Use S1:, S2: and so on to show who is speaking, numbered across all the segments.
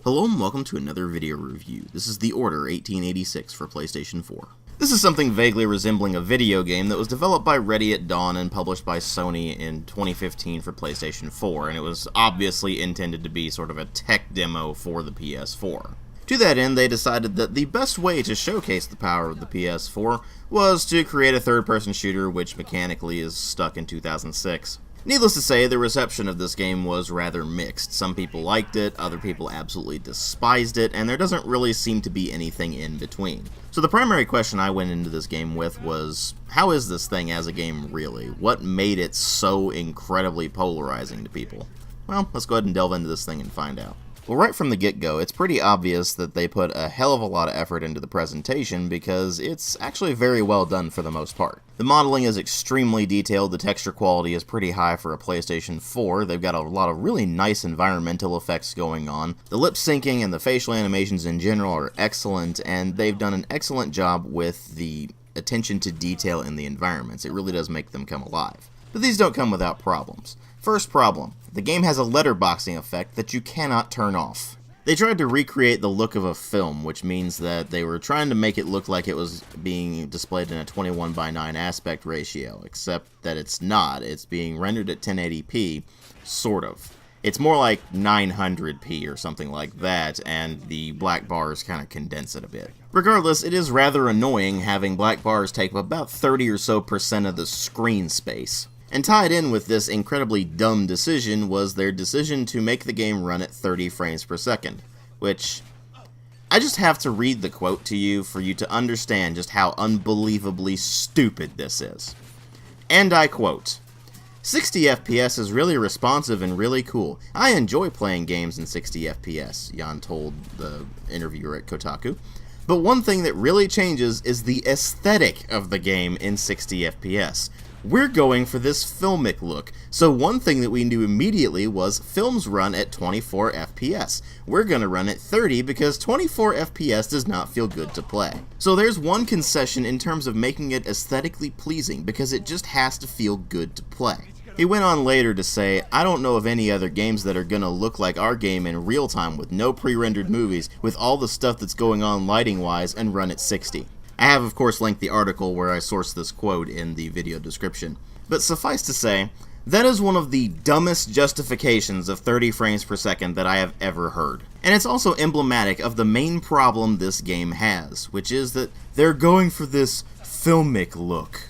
S1: Hello and welcome to another video review. This is The Order 1886 for PlayStation 4. This is something vaguely resembling a video game that was developed by Ready at Dawn and published by Sony in 2015 for PlayStation 4, and it was obviously intended to be sort of a tech demo for the PS4. To that end, they decided that the best way to showcase the power of the PS4 was to create a third-person shooter which mechanically is stuck in 2006. Needless to say, the reception of this game was rather mixed. Some people liked it, other people absolutely despised it, and there doesn't really seem to be anything in between. So the primary question I went into this game with was, how is this thing as a game really? What made it so incredibly polarizing to people? Well, let's go ahead and delve into this thing and find out. Well, right from the get-go, it's pretty obvious that they put a hell of a lot of effort into the presentation because it's actually very well done for the most part. The modeling is extremely detailed, the texture quality is pretty high for a PlayStation 4, they've got a lot of really nice environmental effects going on, the lip syncing and the facial animations in general are excellent, and they've done an excellent job with the attention to detail in the environments. It really does make them come alive. But these don't come without problems. First problem, the game has a letterboxing effect that you cannot turn off. They tried to recreate the look of a film, which means that they were trying to make it look like it was being displayed in a 21:9 aspect ratio, except that it's not. It's being rendered at 1080p, sort of. It's more like 900p or something like that, and the black bars kind of condense it a bit. Regardless, it is rather annoying having black bars take up about 30 or so % of the screen space. And tied in with this incredibly dumb decision was their decision to make the game run at 30 frames per second, which I just have to read the quote to you for you to understand just how unbelievably stupid this is. And I quote, "60 FPS is really responsive and really cool. I enjoy playing games in 60 FPS, Jan told the interviewer at Kotaku. But one thing that really changes is the aesthetic of the game in 60 FPS. We're going for this filmic look, so one thing that we knew immediately was films run at 24 FPS. We're gonna run at 30 because 24 FPS does not feel good to play. So there's one concession in terms of making it aesthetically pleasing because it just has to feel good to play." He went on later to say, "I don't know of any other games that are gonna look like our game in real time with no pre-rendered movies, with all the stuff that's going on lighting-wise, and run at 60. I have, of course, linked the article where I sourced this quote in the video description. But suffice to say, that is one of the dumbest justifications of 30 frames per second that I have ever heard. And it's also emblematic of the main problem this game has, which is that they're going for this filmic look.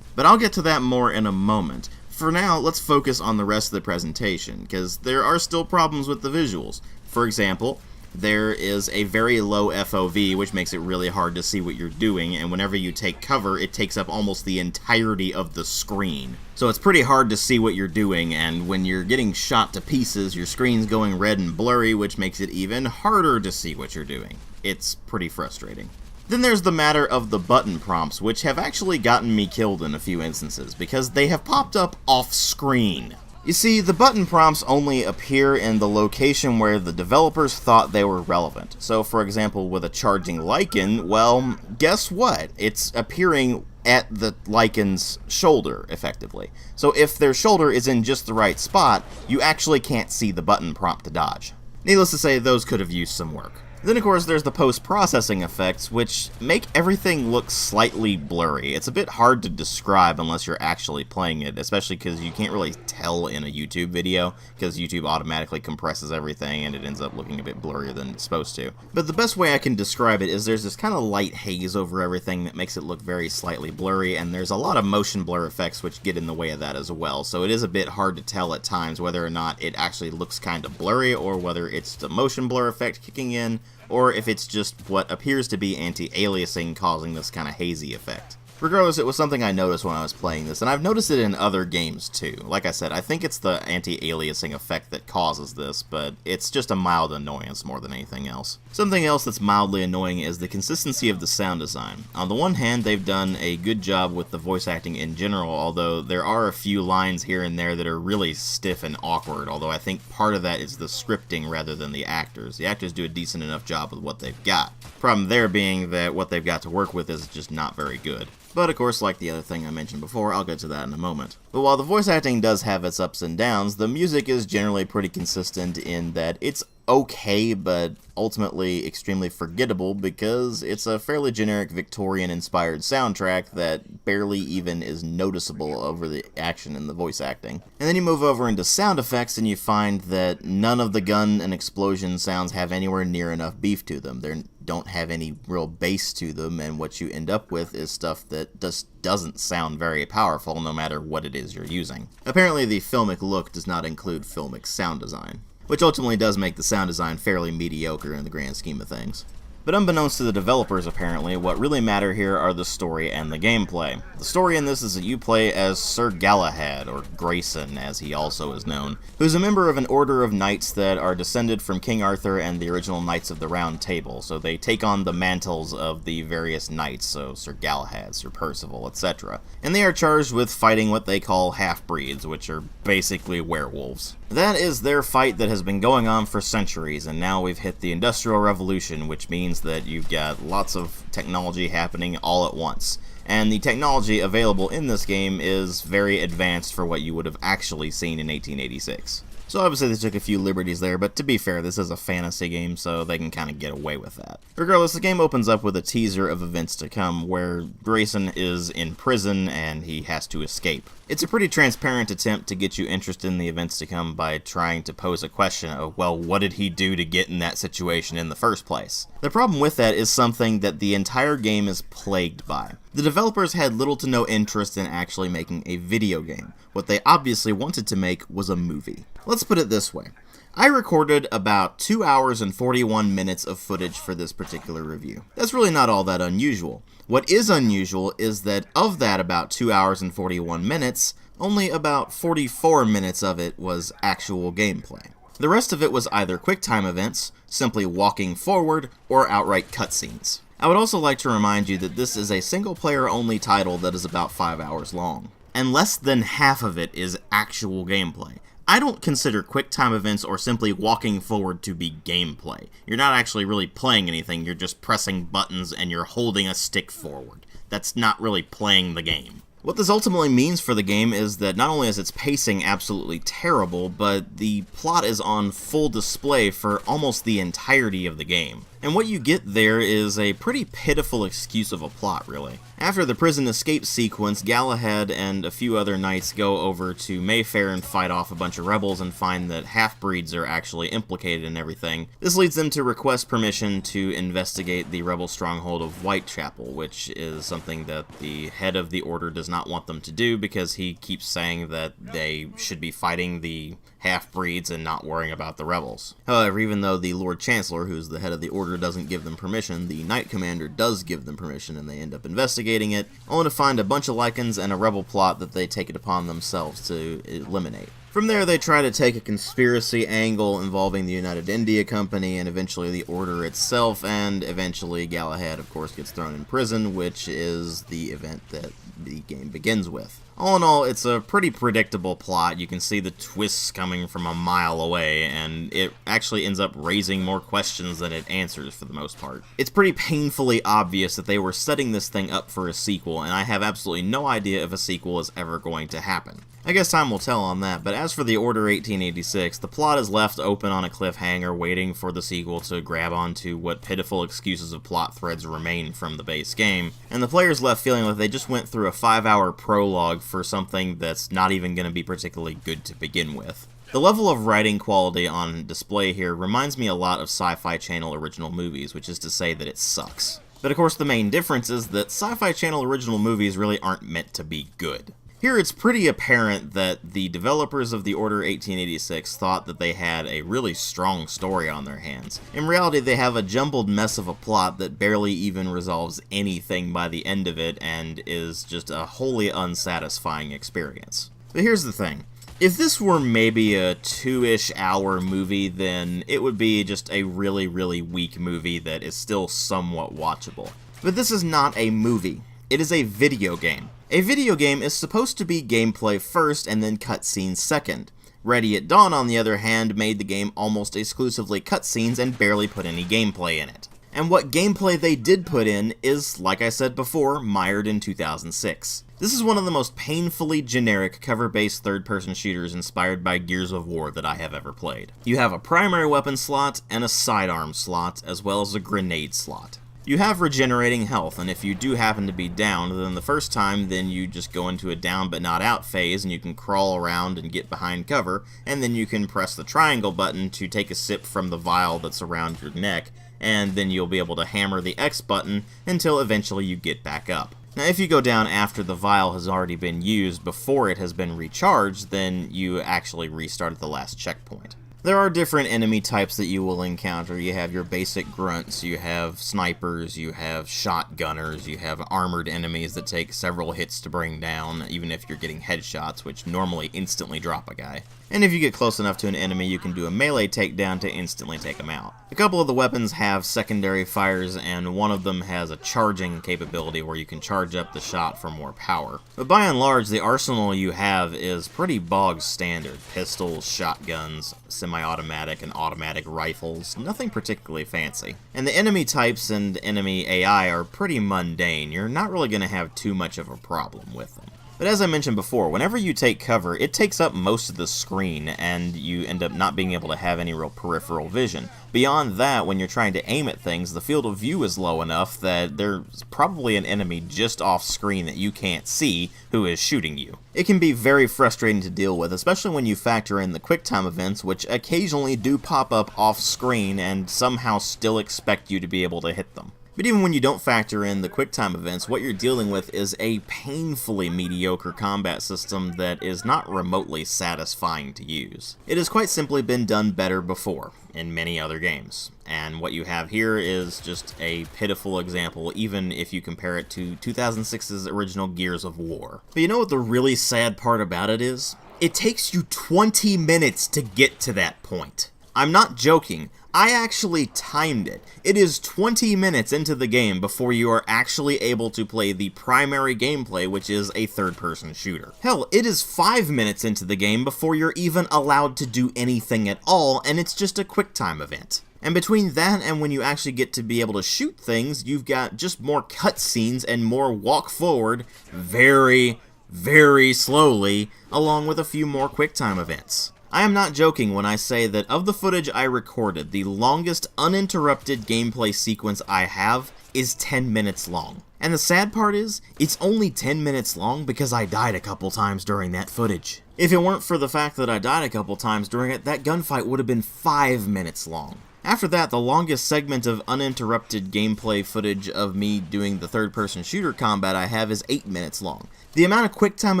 S1: But I'll get to that more in a moment. For now, let's focus on the rest of the presentation, because there are still problems with the visuals. For example, there is a very low FOV, which makes it really hard to see what you're doing, and whenever you take cover, it takes up almost the entirety of the screen. So it's pretty hard to see what you're doing, and when you're getting shot to pieces, your screen's going red and blurry, which makes it even harder to see what you're doing. It's pretty frustrating. Then there's the matter of the button prompts, which have actually gotten me killed in a few instances, because they have popped up off-screen. You see, the button prompts only appear in the location where the developers thought they were relevant. So, for example, with a charging lichen, well, guess what? It's appearing at the lichen's shoulder, effectively. So if their shoulder is in just the right spot, you actually can't see the button prompt to dodge. Needless to say, those could have used some work. Then, of course, there's the post-processing effects, which make everything look slightly blurry. It's a bit hard to describe unless you're actually playing it, especially because you can't really tell in a YouTube video, because YouTube automatically compresses everything and it ends up looking a bit blurrier than it's supposed to. But the best way I can describe it is there's this kind of light haze over everything that makes it look very slightly blurry, and there's a lot of motion blur effects which get in the way of that as well, so it is a bit hard to tell at times whether or not it actually looks kind of blurry, or whether it's the motion blur effect kicking in, or if it's just what appears to be anti-aliasing causing this kind of hazy effect. Regardless, it was something I noticed when I was playing this, and I've noticed it in other games too. Like I said, I think it's the anti-aliasing effect that causes this, but it's just a mild annoyance more than anything else. Something else that's mildly annoying is the consistency of the sound design. On the one hand, they've done a good job with the voice acting in general, although there are a few lines here and there that are really stiff and awkward, although I think part of that is the scripting rather than the actors. The actors do a decent enough job with what they've got. Problem there being that what they've got to work with is just not very good. But of course, like the other thing I mentioned before, I'll get to that in a moment. But while the voice acting does have its ups and downs, the music is generally pretty consistent in that it's okay, but ultimately extremely forgettable because it's a fairly generic Victorian-inspired soundtrack that barely even is noticeable over the action and the voice acting. And then you move over into sound effects and you find that none of the gun and explosion sounds have anywhere near enough beef to them. They don't have any real bass to them, and what you end up with is stuff that just doesn't sound very powerful no matter what it is you're using. Apparently the filmic look does not include filmic sound design, which ultimately does make the sound design fairly mediocre in the grand scheme of things. But unbeknownst to the developers, apparently, what really matter here are the story and the gameplay. The story in this is that you play as Sir Galahad, or Grayson as he also is known, who's a member of an order of knights that are descended from King Arthur and the original Knights of the Round Table, so they take on the mantles of the various knights, so Sir Galahad, Sir Percival, etc. And they are charged with fighting what they call half-breeds, which are basically werewolves. That is their fight that has been going on for centuries, and now we've hit the Industrial Revolution, which means that you've got lots of technology happening all at once. And the technology available in this game is very advanced for what you would have actually seen in 1886. So obviously they took a few liberties there, but to be fair, this is a fantasy game, so they can kind of get away with that. Regardless, the game opens up with a teaser of events to come, where Grayson is in prison and he has to escape. It's a pretty transparent attempt to get you interested in the events to come by trying to pose a question of, well, what did he do to get in that situation in the first place? The problem with that is something that the entire game is plagued by. The developers had little to no interest in actually making a video game. What they obviously wanted to make was a movie. Let's put it this way. I recorded about 2 hours and 41 minutes of footage for this particular review. That's really not all that unusual. What is unusual is that of that about 2 hours and 41 minutes, only about 44 minutes of it was actual gameplay. The rest of it was either QuickTime events, simply walking forward, or outright cutscenes. I would also like to remind you that this is a single-player only title that is about 5 hours long, and less than half of it is actual gameplay. I don't consider QuickTime events or simply walking forward to be gameplay. You're not actually really playing anything, you're just pressing buttons and you're holding a stick forward. That's not really playing the game. What this ultimately means for the game is that not only is its pacing absolutely terrible, but the plot is on full display for almost the entirety of the game. And what you get there is a pretty pitiful excuse of a plot, really. After the prison escape sequence, Galahad and a few other knights go over to Mayfair and fight off a bunch of rebels and find that half-breeds are actually implicated in everything. This leads them to request permission to investigate the rebel stronghold of Whitechapel, which is something that the head of the order does not want them to do because he keeps saying that they should be fighting the half-breeds and not worrying about the rebels. However, even though the Lord Chancellor, who's the head of the order, doesn't give them permission, the Knight Commander does give them permission, and they end up investigating it, only to find a bunch of lichens and a rebel plot that they take it upon themselves to eliminate. From there, they try to take a conspiracy angle involving the United India Company and eventually the Order itself, and eventually Galahad, of course, gets thrown in prison, which is the event that the game begins with. All in all, it's a pretty predictable plot. You can see the twists coming from a mile away, and it actually ends up raising more questions than it answers for the most part. It's pretty painfully obvious that they were setting this thing up for a sequel, and I have absolutely no idea if a sequel is ever going to happen. I guess time will tell on that, but as for the Order 1886, the plot is left open on a cliffhanger waiting for the sequel to grab onto what pitiful excuses of plot threads remain from the base game, and the player's left feeling like they just went through a 5-hour prologue for something that's not even going to be particularly good to begin with. The level of writing quality on display here reminds me a lot of Sci-Fi Channel original movies, which is to say that it sucks. But of course the main difference is that Sci-Fi Channel original movies really aren't meant to be good. Here it's pretty apparent that the developers of the Order 1886 thought that they had a really strong story on their hands. In reality, they have a jumbled mess of a plot that barely even resolves anything by the end of it and is just a wholly unsatisfying experience. But here's the thing. If this were maybe a 2-ish hour movie, then it would be just a really, really weak movie that is still somewhat watchable. But this is not a movie. It is a video game. A video game is supposed to be gameplay first and then cutscenes second. Ready at Dawn, on the other hand, made the game almost exclusively cutscenes and barely put any gameplay in it. And what gameplay they did put in is, like I said before, mired in 2006. This is one of the most painfully generic cover-based third-person shooters inspired by Gears of War that I have ever played. You have a primary weapon slot and a sidearm slot, as well as a grenade slot. You have regenerating health, and if you do happen to be downed, then the first time, then you just go into a down but not out phase, and you can crawl around and get behind cover, and then you can press the triangle button to take a sip from the vial that's around your neck, and then you'll be able to hammer the X button until eventually you get back up. Now, if you go down after the vial has already been used before it has been recharged, then you actually restart at the last checkpoint. There are different enemy types that you will encounter. You have your basic grunts, you have snipers, you have shotgunners, you have armored enemies that take several hits to bring down, even if you're getting headshots, which normally instantly drop a guy. And if you get close enough to an enemy, you can do a melee takedown to instantly take them out. A couple of the weapons have secondary fires, and one of them has a charging capability where you can charge up the shot for more power. But by and large, the arsenal you have is pretty bog standard. Pistols, shotguns, semi-automatic and automatic rifles, nothing particularly fancy. And the enemy types and enemy AI are pretty mundane. You're not really going to have too much of a problem with them. But as I mentioned before, whenever you take cover, it takes up most of the screen, and you end up not being able to have any real peripheral vision. Beyond that, when you're trying to aim at things, the field of view is low enough that there's probably an enemy just off screen that you can't see who is shooting you. It can be very frustrating to deal with, especially when you factor in the QuickTime events, which occasionally do pop up off screen and somehow still expect you to be able to hit them. But even when you don't factor in the QuickTime events, what you're dealing with is a painfully mediocre combat system that is not remotely satisfying to use. It has quite simply been done better before, in many other games. And what you have here is just a pitiful example, even if you compare it to 2006's original Gears of War. But you know what the really sad part about it is? It takes you 20 minutes to get to that point. I'm not joking. I actually timed it. It is 20 minutes into the game before you are actually able to play the primary gameplay, which is a third-person shooter. Hell, it is 5 minutes into the game before you're even allowed to do anything at all, and it's just a QuickTime event. And between that and when you actually get to be able to shoot things, you've got just more cutscenes and more walk forward very, very slowly, along with a few more QuickTime events. I am not joking when I say that of the footage I recorded, the longest uninterrupted gameplay sequence I have is 10 minutes long. And the sad part is, it's only 10 minutes long because I died a couple times during that footage. If it weren't for the fact that I died a couple times during it, that gunfight would have been 5 minutes long. After that, the longest segment of uninterrupted gameplay footage of me doing the third-person shooter combat I have is 8 minutes long. The amount of QuickTime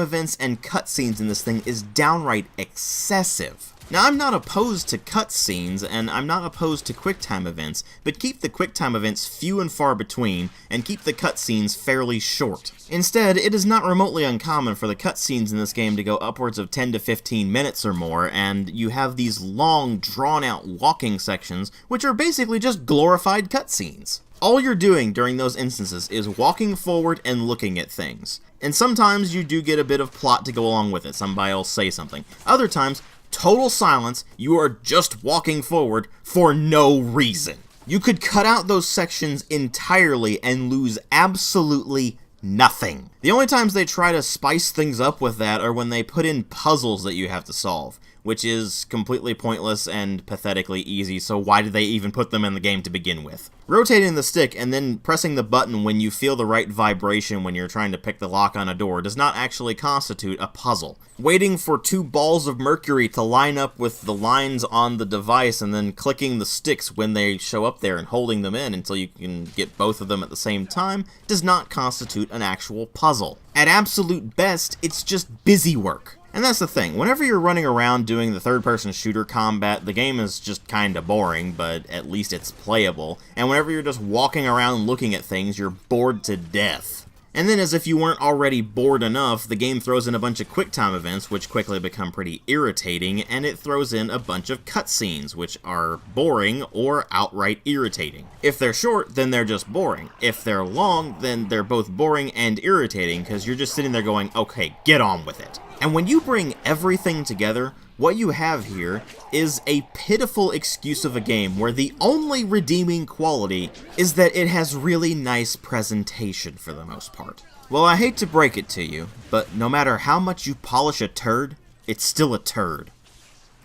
S1: events and cutscenes in this thing is downright excessive. Now, I'm not opposed to cutscenes, and I'm not opposed to QuickTime events, but keep the QuickTime events few and far between, and keep the cutscenes fairly short. Instead, it is not remotely uncommon for the cutscenes in this game to go upwards of 10 to 15 minutes or more, and you have these long, drawn-out walking sections, which are basically just glorified cutscenes. All you're doing during those instances is walking forward and looking at things. And sometimes you do get a bit of plot to go along with it, somebody will say something. Other times, total silence, you are just walking forward for no reason. You could cut out those sections entirely and lose absolutely nothing. The only times they try to spice things up with that are when they put in puzzles that you have to solve, which is completely pointless and pathetically easy, so why did they even put them in the game to begin with? Rotating the stick and then pressing the button when you feel the right vibration when you're trying to pick the lock on a door does not actually constitute a puzzle. Waiting for 2 balls of mercury to line up with the lines on the device and then clicking the sticks when they show up there and holding them in until you can get both of them at the same time does not constitute an actual puzzle. At absolute best, it's just busy work. And that's the thing, whenever you're running around doing the third-person shooter combat, the game is just kinda boring, but at least it's playable. And whenever you're just walking around looking at things, you're bored to death. And then, as if you weren't already bored enough, the game throws in a bunch of QuickTime events, which quickly become pretty irritating, and it throws in a bunch of cutscenes, which are boring or outright irritating. If they're short, then they're just boring. If they're long, then they're both boring and irritating, because you're just sitting there going, okay, get on with it. And when you bring everything together, What you have here is a pitiful excuse of a game where the only redeeming quality is that it has really nice presentation for the most part. Well, I hate to break it to you, but no matter how much you polish a turd, it's still a turd.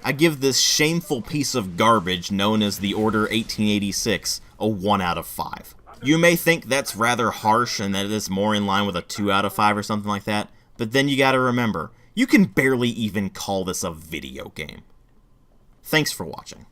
S1: I give this shameful piece of garbage known as the Order 1886 a 1 out of 5. You may think that's rather harsh and that it is more in line with a 2 out of 5 or something like that, but then you gotta remember, you can barely even call this a video game. Thanks for watching.